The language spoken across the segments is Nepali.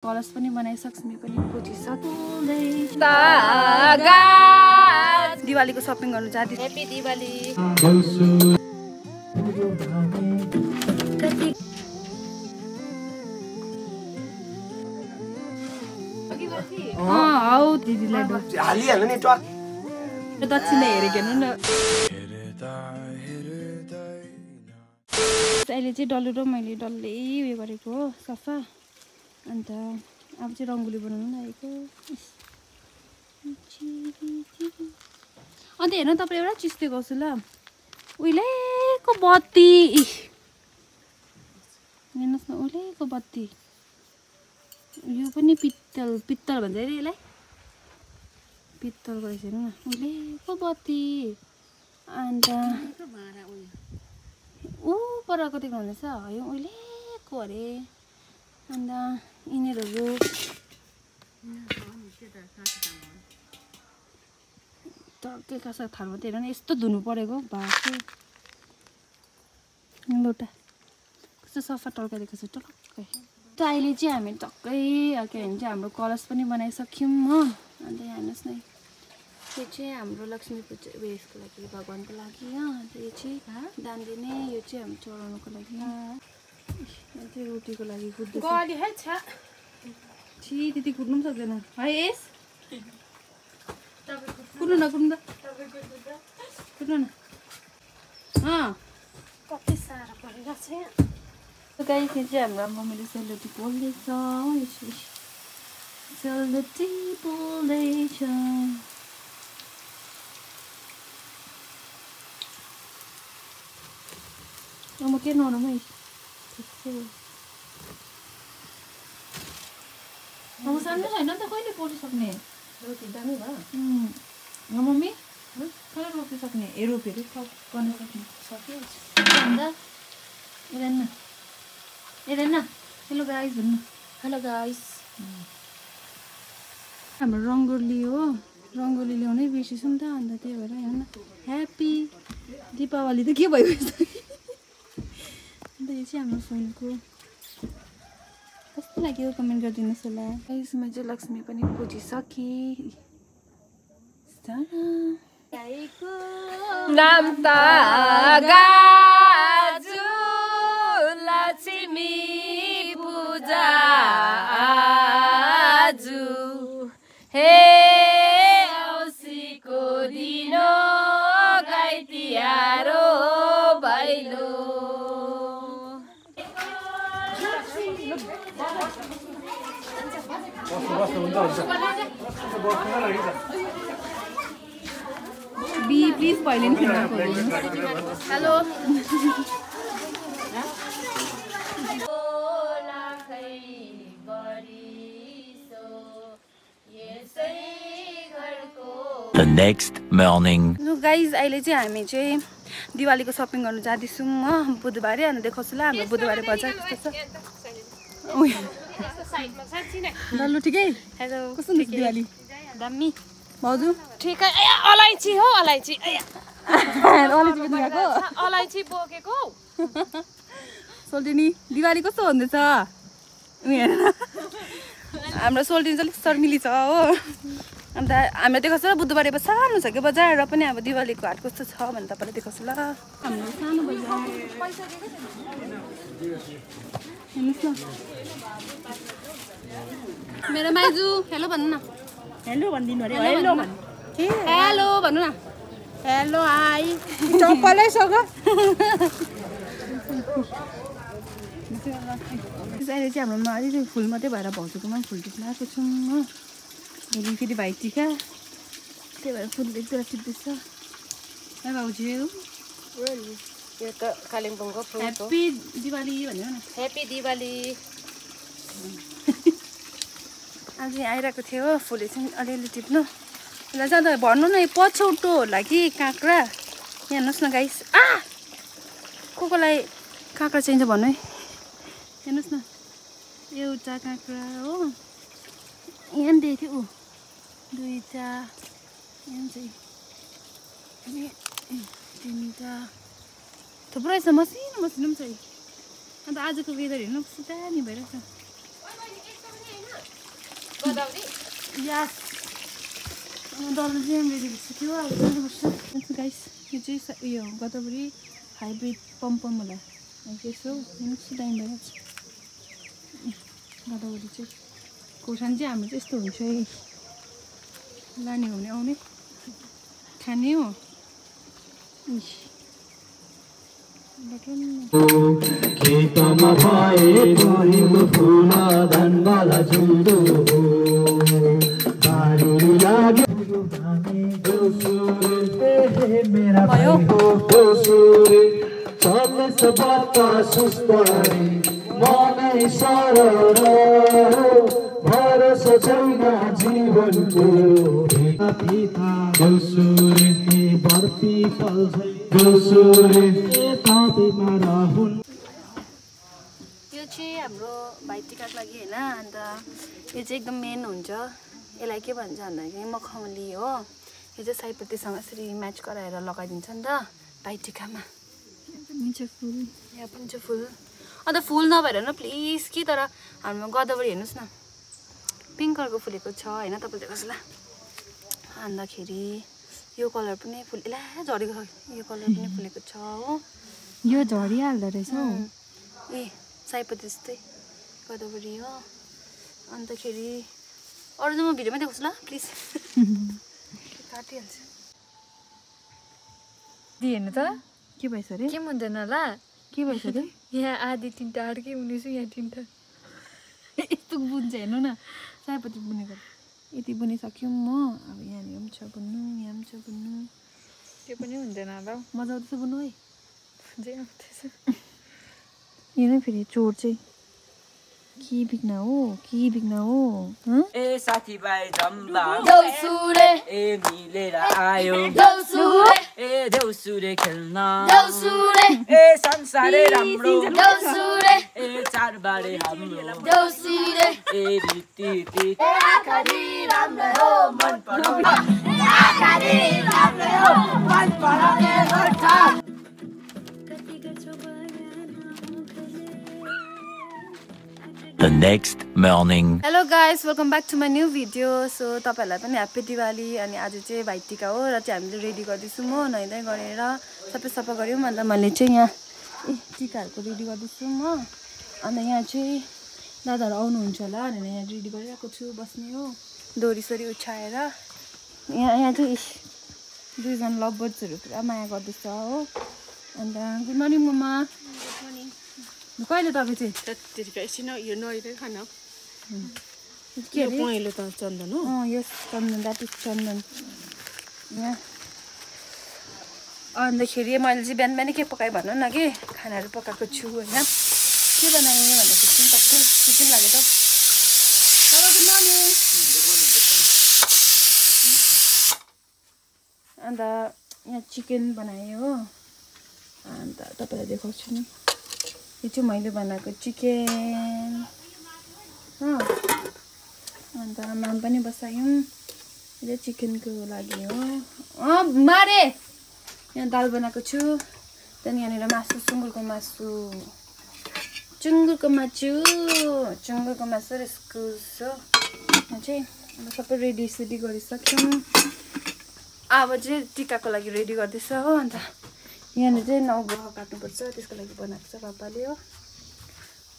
कलश पनि बनाइसक्छु पनि पुजिसक्छु दिवालीको शपिङ गर्न जाँदै ह्यापी दिवाली हौ दिदीलाई हालिहाल्नु नि टक दक्षिणा हेरेको हेर्नु न अहिले चाहिँ डल्लो र मैले डल्लै उयो गरेको हो सफा अन्त अब चाहिँ रङ्गोली बनाउनु लागेको अन्त हेर्नु तपाईँ एउटा चिज देखाउँछु ल उहिलेको बत्ती हेर्नुहोस् न उहिलेको बत्ती यो पनि पित्तल भन्छ अरे यसलाई पित्तलको रहेछ हेर्नु न उहिलेको बत्ती अन्त ऊ परको देख्नुहुँदैछ यो उहिलेको अरे अन्त यिनीहरू टक्कै कासा थाल्नु त हेर न यस्तो धुनु परेको भएको लोटा कस्तो सफा टल्काइदिएको छ टक्कै त अहिले चाहिँ हामी टक्कै के भन्छ हाम्रो कलश पनि बनाइसक्यौँ हो अन्त यहाँ हेर्नुहोस् न यो चाहिँ हाम्रो लक्ष्मी पूजा उयसको लागि भगवान्को लागि हो अन्त यो चाहिँ दान दिने यो चाहिँ हामी चढाउनुको लागि यो चाहिँ रोटीको लागि कुद्दैछ छि त्यति कुद्नु पनि सक्दैन है यस कुद्नु न कुद्नु न कति साह्रो परिरहेको छ गाइस यो चाहिँ हाम्रो मम्मीले सेलरोटी पोल्दैछ सेलरोटी पोल्दैछ म के नरम है अब सानो छैन नि त कहिले पोलिसक्ने रोटी दामी भयो मम्मी कहिले रोपिसक्ने रोपहरू गर्न सक्ने सकिहाल्छ हेरेन हेलो गाइस भन्नु हेलो गाइस हाम्रो रङ्गोली हो रङ्गोली ल्याउनै बिर्सेछु नि त अन्त त्यही भएर हेर्नु ह्याप्पी दीपावली त के भइरहेछ अन्त यो चाहिँ हाम्रो फुलको कस्तो लाग्यो कमेन्ट गरिदिनुहोस् होला यसमा चाहिँ लक्ष्मी पनि पुजिसकेँ नाम त गाजु लक्ष्मी पूजा आजु हे औँसीको दिनो गाई तिहारो भैलो बी प्लिज भैलेनी hello The next morning. No guys अहिले चाहिँ हामी चाहिँ दिवालीको शपिङ गर्न जाँदैछौँ हो बुधबारे अनि देखाउँछु ल हाम्रो बुधबारे बजार कस्तो छ डल्लो ठिकै हेलो कस्तो हुन्छ दिवाली दामी भाउजू ठिकै अलैँची हो अलैँची अलैँची पनि खाएको अलैँची बोकेको सोल्टिनी दिवाली कस्तो हुँदैछ हेर हाम्रो सोल्टिनी चाहिँ अलिक शर्मिली छ हो अन्त हामीले देखाउँछ ल बुधबारे सानो छ कि बजार र पनि अब दिवालीको हाट कस्तो छ भने तपाईँलाई देखाउँछु ल हाम्रो सानो बजार हेर्नुहोस् न मेरो माइजू हेलो भन्नु न हेलो भनिदिनु अरे हेलो हेलो भन्नु न हेलो हाई चप्पलै सक अहिले चाहिँ हाम्रोमा अलिकति फुल मात्रै भएर भाउजूकोमा फुल टिप्न आएको छौँ हो भोलि फेरि भाइटिका त्यही भएर फुल एकदुईवटा टिप्दैछ है भाउजू यो त कालिम्पोङको फुल ह्याप्पी दिवाली भन्यो न ह्याप्पी दिवाली आज यहाँ आइरहेको थियो हो फुल एकछिन अलिअलि टिप्नु यसलाई जाँदा भन्नु न पछौटो होला कि काँक्रा यहाँ हेर्नुहोस् न गाइस कोलाई काँक्रा चाहिन्छ भन्नु है हेर्नुहोस् न एउटा काँक्रा हो यहाँ पनि दिएको थियो ऊ दुईवटा यहाँ चाहिँ तिनवटा थुप्रो रहेछ मसिनो पनि छ है अन्त आजको वेदर हेर्नु कस्तो दामी भइरहेछ यस डल्लो चाहिँ रेडी भइसक्यो अब जानुपर्छ गाइस यो चाहिँ उयो गदावरी हाइब्रिड पम्पम होला यसो हेर्नुहोस् दामी भइहाल्छ गदावरी चाहिँ खोर्सानी चाहिँ हाम्रो चाहिँ यस्तो हुन्छ है लाने हो भने आउने खाने हो खेतमा भए तोरीको फुल धनबाला झुल्दो बारी लाग्यो मेरा भयो दोसुरे चल्छ बतासुस्तरी मनै सरर भरोसा छैन जीवनको पिता दोसुरे बर्ती फल्छ दोसुरे ताबेमा रहन् यो चाहिँ हाम्रो भाइटिकाको लागि हैन अन्त यो चाहिँ एकदम मेन हुन्छ यसलाई के भन्छ भन्दाखेरि मखमली हो यो चाहिँ सयपत्रीसँग यसरी म्याच गराएर लगाइदिन्छ नि त भाइटिकामा फुल यहाँ पनि छ फुल अन्त फुल नभएर न प्लिज कि तर हाम्रो गदावरी हेर्नुहोस् न पिङ्क कलरको फुलेको छ होइन तपाईँले देख्नुहोस् ल अन्तखेरि यो कलर पनि फुल एला झरेको छ यो कलर पनि फुलेको छ हो यो झरिहाल्दो रहेछ हौ ए सयपत्री जस्तै गदावरी हो अन्तखेरि अरू चाहिँ म भिडियोमै देखाउँछु ल प्लिज काटिहाल्छु हेर्नु त के भएछ अरे के हुँदैन होला के भएछ अरे यहाँ आधी तिनवटा अर्कै हुनेछु यहाँ तिनवटा यस्तो बुन्छ हेर्नु न सयपत्री बुनेको यति बुनिसक्यौँ म अब यहाँनिर पनि छ बुन्नु यहाँ पनि छ बुन्नु त्यो पनि हुँदैन होला हौ मजा आउँदैछ बुन्नु है जे आउँदैछ यो नै फेरि चोर चाहिँ के बिग्न हो ए साथीभाइ जम्बा देउसुरे ए मिलेर आयो देउसुरे ए देउसुरे खेल्न देउसुरे ए संसारै राम्रो देउसुरे ए चाडबाडे हाम्रो देउसुरे ए रीति आखरी राम्रो हो मन पराउने The next morning. Hello guys welcome back to my new video so तपाईँहरूलाई पनि ह्याप्पी दिवाली अनि आज चाहिँ भाइटिका हो र चाहिँ हामीले रेडी गर्दैछौँ म नुहाइधुवाइ गरेर सबै सफा गऱ्यौँ अन्त मैले चाहिँ यहाँ टिकाहरूको रेडी गर्दैछु म अन्त यहाँ चाहिँ दादाहरू आउनुहुन्छ होला भनेर यहाँ रेडी गरिरहेको छु बस्ने हो डोरीसोरी उछाएर यहाँ चाहिँ दुईजना लभ बर्ड्सहरू पुरा माया गर्दैछ हो अन्त गुड मर्निङ मम्मा कहिले तपाईँ चाहिँ त्यतिकै एकछिन यो नुहाइधुवाइ खान के अरे पहेँलो त चन्दन हो यस चन्दन द्याट इज चन्दन यहाँ अन्तखेरि मैले चाहिँ बिहान बिहानै के पकाएँ भनौँ न कि खानाहरू पकाएको छु होइन के बनाएँ भन्दाखेरि चाहिँ टक्कै छुट्टी लाग्यो त गुड मर्निङ अन्त यहाँ चिकन बनाएँ हो अन्त तपाईँलाई देखाउँछु नि यो चाहिँ मैले बनाएको चिकन हो अन्त माम पनि बसायौँ यो चाहिँ चिकनको लागि हो मारे यहाँ दाल बनाएको छु त्यहाँदेखि यहाँनिर मासु सुँगुरको मासु र इस्कुस हो यहाँ चाहिँ अब सबै रेडी सेडी गरिसक्यौँ अब चाहिँ टिकाको लागि रेडी गर्दैछ हो अन्त यहाँनिर चाहिँ 9 ग्रह काट्नुपर्छ त्यसको लागि बनाएको छ पापाले हो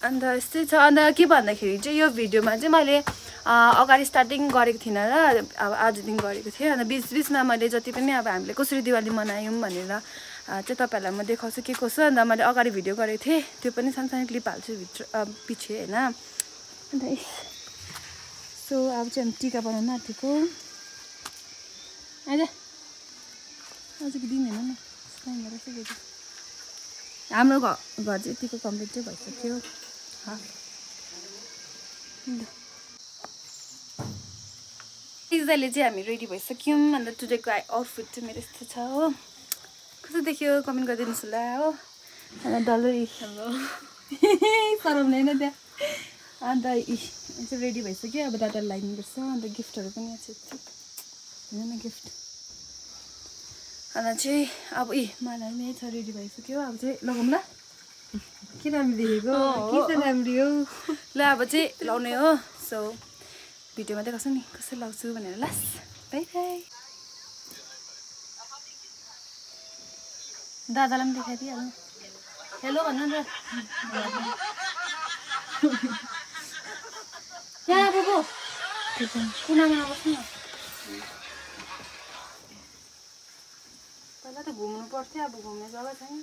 अन्त यस्तै छ अन्त के भन्दाखेरि चाहिँ यो भिडियोमा चाहिँ मैले अगाडि स्टार्टिङ गरेको थिइनँ र अब आजदेखि गरेको थिएँ अन्त बिचमा मैले जति पनि अब हामीले कसरी दिवाली मनायौँ भनेर चाहिँ तपाईँहरूलाई म देखाउँछु के कसो अन्त मैले अगाडि भिडियो गरेको थिएँ त्यो पनि सानो क्लिप हाल्छु भित्र पछि होइन अन्त सो अब चाहिँ हामी टिका बनाउन आँटेको आजको दिन हेर्नु न हाम्रो घर चाहिँ यतिको कम्प्लिट चाहिँ भइसक्यो पिज्जाले चाहिँ हामी रेडी भइसक्यौँ अन्त टुडेको आउटफिट चाहिँ मेरो यस्तो छ हो कस्तो देख्यो कमेन्ट गरिदिनुहोस् होला हो अन्त डल्लै सराउनु होइन त्यहाँ अन्त चाहिँ रेडी भइसक्यो अब दादालाई लगाइदिनुपर्छ अन्त गिफ्टहरू पनि यहाँ छ होइन न गिफ्ट अन्त चाहिँ अब मलाई नै छ रेडी भइसक्यो अब चाहिँ लगाउँ ल के राम्रो देखेको के त राम्रो हो ल अब चाहिँ लाउने हो सो भिडियोमा देखाउँछु नि कसरी लाउँछु भनेर लास बाई बाई दादालाई पनि देखाइदिइहाल्नु हेलो भन्नु न यहाँ बुबु कुनामा नबस्नु न पहिला त घुम्नु पर्थ्यो अब घुम्ने जग्गा छैन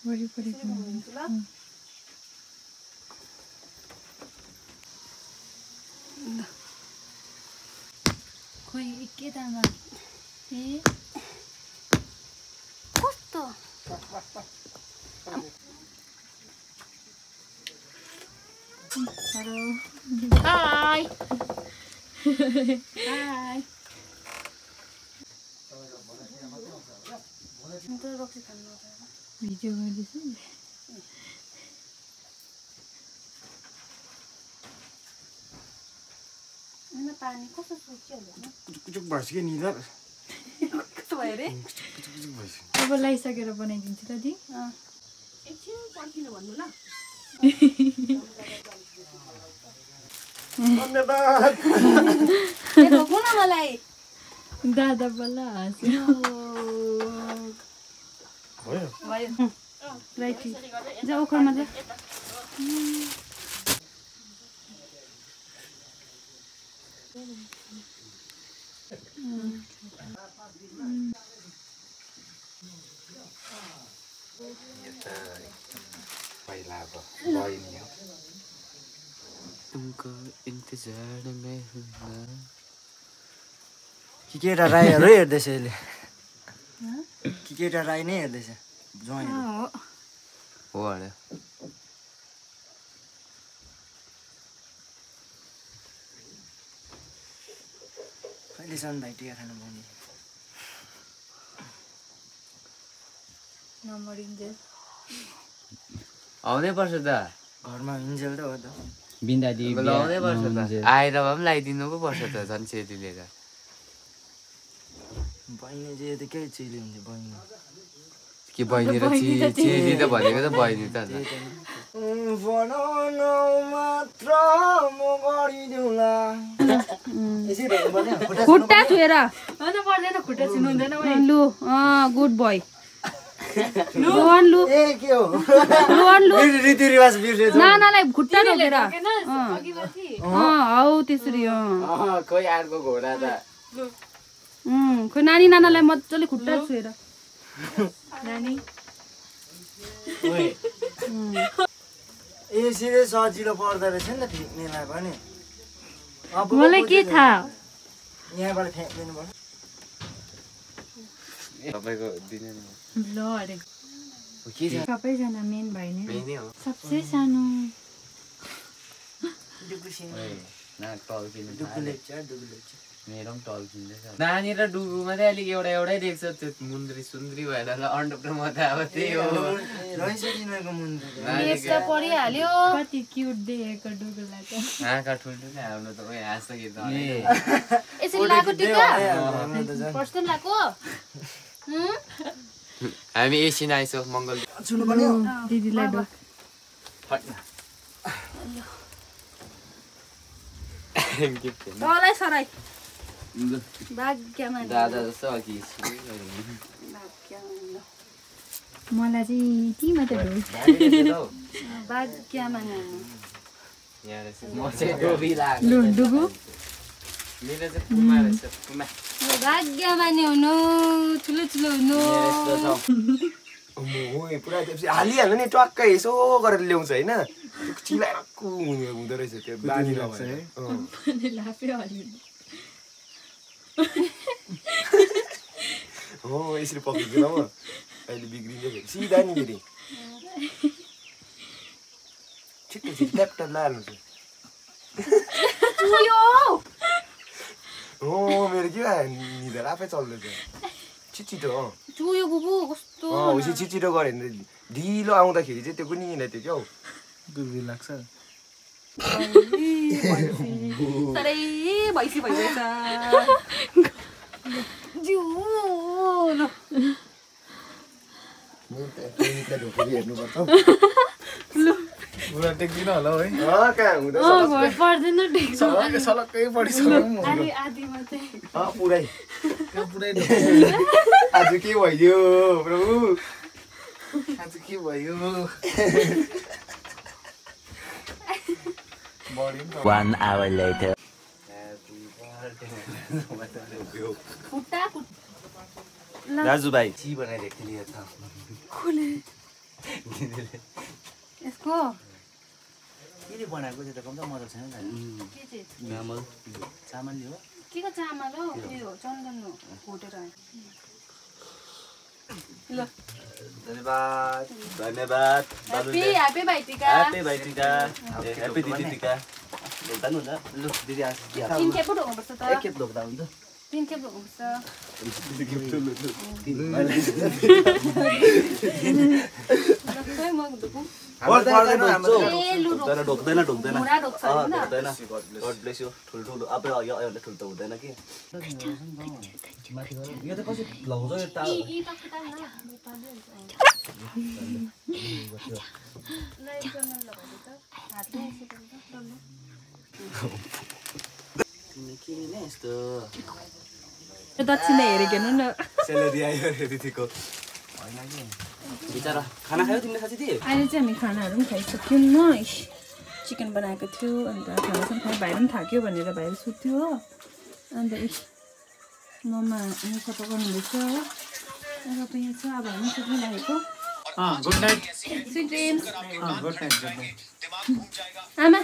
वरिपरि घुम्छु ल खोइ के दामा ए कस्तो हेलो हाई हाई भिडियो गर्दैछु पानी कस्तो सुक्यो होला कुचुक भएछ कि निदर कस्तो भयो रे कुचुक भएछ अब लगाइसकेर बनाइदिन्छु त दी एकछिन पर्खिनु भन्नु ल धन्यवाद ए रोक्नु न मलाई दादा बल्ल हाँस्यो भयो भयो राइट जा ओखरमा जा तुमको इन्तजार में हुँदा केटा राईहरू हेर्दैछ यसले केटा राई नै हेर्दैछ ज्वाइँहरू हो अरे कहिलेसम्म भाइ टिका खानु पाउने नमरिन्जेल आउनै पर्छ त घरमा इन्जेल त हो त बिन्दादी लाउनै पर्छ त आएर भए पनि लगाइदिनु पो पर्छ त झन् सेती लिएर बहिनी चाहिँ यतिकै चेली हुन्छ बहिनी के बहिनी र चेली त भनेको त बहिनी त बनाउनु मात्र म गरिदिउँला खुट्टा छुएर अन्त पर्दैन खुट्टा छुनु हुँदैन लु गुड बोय लुन लु ए के हो लुन लु रीतिरिवाज बिर्सेछ नानालाई खुट्टा रोकेर अघिमाथि हौ त्यसरी खोइ अर्को घोडा त खोइ नानी नानालाई मजाले खुट्टा छुएर नानी यसरी सजिलो पर्दो रहेछ नि त फ्याँक्नेलाई पनि मलाई के थाहा यहाँबाट फ्याँक्दिनु पर्छ तपाईँको दिने ल अरे के छ सबैजना मेन भाइ नै मेनै हो सबसे सानो मेरो पनि टल्किँदैछ नानी र डुगुमा चाहिँ अलिक एउटै देख्छ त्यो मुन्द्री सुन्द्री भएर अन्डप्रो म त अब त्यही हो रहेछ तिनीहरूको मुन्डो यस्तो परिहाल्यो कति क्युट देखेको डुगुलाई त आँखा ठुल्ठुलै हाम्रो त खोइ हाँस्दाखेरि त यसरी लाएको टिका पर्छ लाएको हामी एकछिन आइसक्यो मङ्गल सुन्नुपर्ने हो दिदीलाई डोक तँलाई सराई भाग्यमा दादा जस्तो अघि मलाई चाहिँ ती मात्रै डोक भाग्यमा म चाहिँ डोबी लाग्यो लु डुगु मेरो चाहिँ पुमा रहेछ पुमा भाग्यमानी हुनु ठुलो ठुलो हुनु पुरा त्यसपछि हालिहाल्नु नि टक्कै यसो गरेर ल्याउँछ होइन चिलाएको हुँदो रहेछ त्यो बानी लाग्छ है लाफे हल्यो हो यसरी पक्रिँदैन म अहिले बिग्रिन्छ फेरि सिधा नि फेरि छिट्टो छिट्टो ट्याक्टर लाइहाल्नु छ हो मेरो के निधार आफै चल्दैछ छिटो हो चुयो बुबु कस्तो उसै छिटो गऱ्यो भने ढिलो आउँदाखेरि चाहिँ त्यो पनि त्यो क्या हौ दुर्बी लाग्छ साह्रै भैँसी भइरहेछ जिउ ल हेर्नुपर्छ पुरा टेक्दिन होला है कहाँ हुँदैछ भर पर्दैन टेक्नु सलक्कै सलक्कै पढिसक्यो आधी आधी मात्रै पुरै पुरै आज के भयो प्रभु आज के भयो 1 hour later. खुट्टा दाजुभाइ ची बनाइदिएको थिएँ नि त खुले यसको केले बनाएको त्यो त कम त मजा छैन त के चाहिँ चामल चामल हो के को चामल हो उयो चन्दन हो भुटेर ल धन्यवाद धन्यवाद happy Bhaitika happy Bhaitika happy दिदी टिका ढोक्दा नि हुन्छ लु दिदी आज 3 खेप ढोक्नुपर्छ त एक खेप ढोक्दा हुन्छ 3 खेप ढोक्नुपर्छ खै म ढोक्छु ढोक्दैन ढोक्दैन मुरा ढोक्छ हैन ढोक्दैन गड ब्लेस यु ठुल्ठुलो अब यो ठुलो त हुँदैन कि यो त कसरी लगाउँछ यो ई त खुट्टा न नेपाली हुन्छ ल एकजना लगाउँछ त हातले यसो गर्छ के नै यस्तो दक्षिणा हेरेको हेर्नु न सेलेरी आयो रे दिदीको होइन कि बिचारा खाना खायो तिमीले साथी दिए अहिले चाहिँ हामी खानाहरू पनि खाइसक्यौँ न चिकन बनाएको थियो अन्त खानासँग खायो भाइ पनि थाक्यो भनेर भाइ सुत्यो हो अन्त मम्मा सफा गर्नुहुँदैछ हो अब यहाँ छ अब हामी सुत्नु लागेको good night sweet dreams good night आमा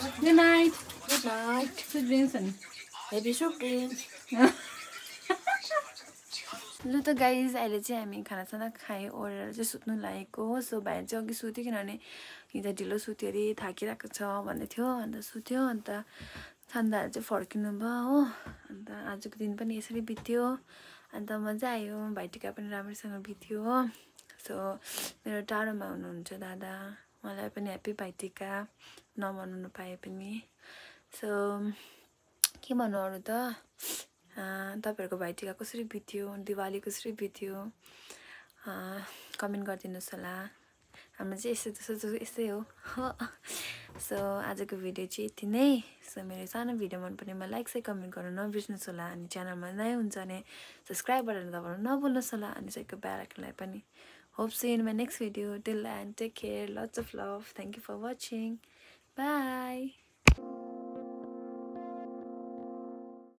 गुड नाइट स्विट ड्रिम्स अनि हेभी स्विट ड्रिम्स लु त गाइज अहिले चाहिँ हामी खानासाना खायो ओरेर चाहिँ सुत्नु लागेको हो सो भाइ चाहिँ अघि सुत्यो किनभने हिजो ढिलो सुत्यो अरे थाकिरहेको छ भन्दै थियो अन्त सुत्यो अन्त छन्दाहरू चाहिँ फर्किनु भयो हो अन्त आजको दिन पनि यसरी बित्यो अन्त मजा आयो भाइटिका पनि राम्रोसँग बित्यो हो सो मेरो टाढोमा हुनुहुन्छ दादा मलाई पनि ह्याप्पी भाइटिका नमनाउनु पाए पनि सो के भन्नु अरू त तपाईँहरूको भाइटिका कसरी बित्यो दिवाली कसरी बित्यो कमेन्ट गरिदिनुहोस् होला हाम्रो चाहिँ यस्तै हो सो आजको भिडियो चाहिँ यति नै सो मेरो सानो भिडियो मन पर्नेमा लाइक चाहिँ कमेन्ट गर्नु नबिर्स्नुहोस् होला अनि च्यानलमा नयाँ हुन्छ भने सब्सक्राइब बटन दबाउनु नभुल्नुहोस् होला अनि चाहिँ बेल आइकनलाई पनि hope see in my next video till एन्ड take care lots of love thank you for watching by